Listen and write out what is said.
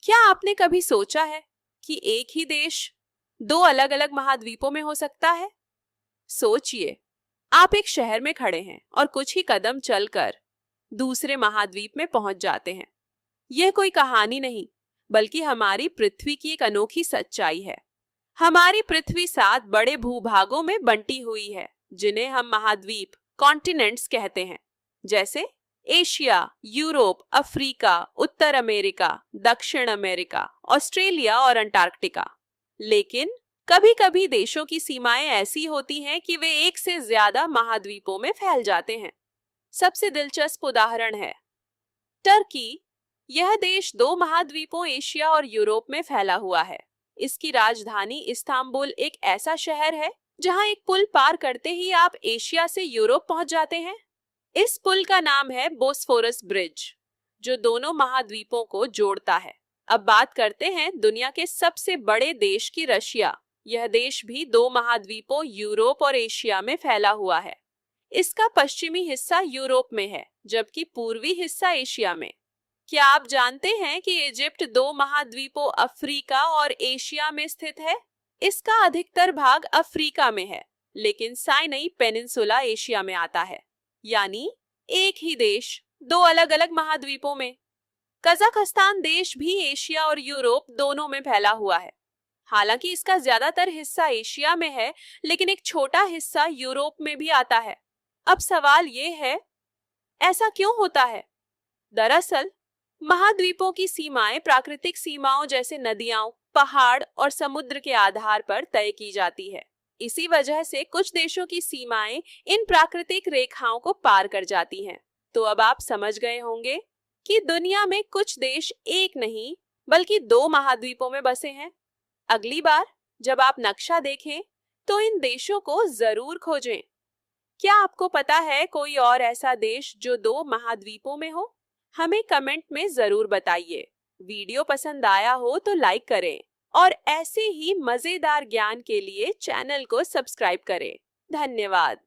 क्या आपने कभी सोचा है कि एक ही देश दो अलग अलग महाद्वीपों में हो सकता है? सोचिए, आप एक शहर में खड़े हैं और कुछ ही कदम चलकर दूसरे महाद्वीप में पहुंच जाते हैं। यह कोई कहानी नहीं, बल्कि हमारी पृथ्वी की एक अनोखी सच्चाई है। हमारी पृथ्वी 7 बड़े भूभागों में बंटी हुई है, जिन्हें हम महाद्वीप कॉन्टिनेंट्स कहते हैं, जैसे एशिया, यूरोप, अफ्रीका, उत्तर अमेरिका, दक्षिण अमेरिका, ऑस्ट्रेलिया और अंटार्कटिका। लेकिन कभी कभी देशों की सीमाएं ऐसी होती हैं कि वे एक से ज्यादा महाद्वीपों में फैल जाते हैं। सबसे दिलचस्प उदाहरण है टर्की। यह देश 2 महाद्वीपों एशिया और यूरोप में फैला हुआ है। इसकी राजधानी इस्तांबुल एक ऐसा शहर है जहां एक पुल पार करते ही आप एशिया से यूरोप पहुंच जाते हैं। इस पुल का नाम है बोस्फोरस ब्रिज, जो दोनों महाद्वीपों को जोड़ता है। अब बात करते हैं दुनिया के सबसे बड़े देश की, रशिया। यह देश भी 2 महाद्वीपों यूरोप और एशिया में फैला हुआ है। इसका पश्चिमी हिस्सा यूरोप में है, जबकि पूर्वी हिस्सा एशिया में। क्या आप जानते हैं कि इजिप्ट 2 महाद्वीपों अफ्रीका और एशिया में स्थित है? इसका अधिकतर भाग अफ्रीका में है, लेकिन साइनाई पेनिनसुला एशिया में आता है। यानी एक ही देश 2 अलग अलग महाद्वीपों में। कजाकिस्तान देश भी एशिया और यूरोप दोनों में फैला हुआ है। हालांकि इसका ज्यादातर हिस्सा एशिया में है, लेकिन एक छोटा हिस्सा यूरोप में भी आता है। अब सवाल ये है, ऐसा क्यों होता है? दरअसल महाद्वीपों की सीमाएं प्राकृतिक सीमाओं जैसे नदियों, पहाड़ और समुद्र के आधार पर तय की जाती है। इसी वजह से कुछ देशों की सीमाएं इन प्राकृतिक रेखाओं को पार कर जाती हैं। तो अब आप समझ गए होंगे कि दुनिया में कुछ देश एक नहीं, बल्कि 2 महाद्वीपों में बसे हैं। अगली बार जब आप नक्शा देखें, तो इन देशों को जरूर खोजें। क्या आपको पता है कोई और ऐसा देश जो 2 महाद्वीपों में हो? हमें कमेंट में जरूर बताइए। वीडियो पसंद आया हो तो लाइक करें और ऐसे ही मजेदार ज्ञान के लिए चैनल को सब्सक्राइब करें। धन्यवाद।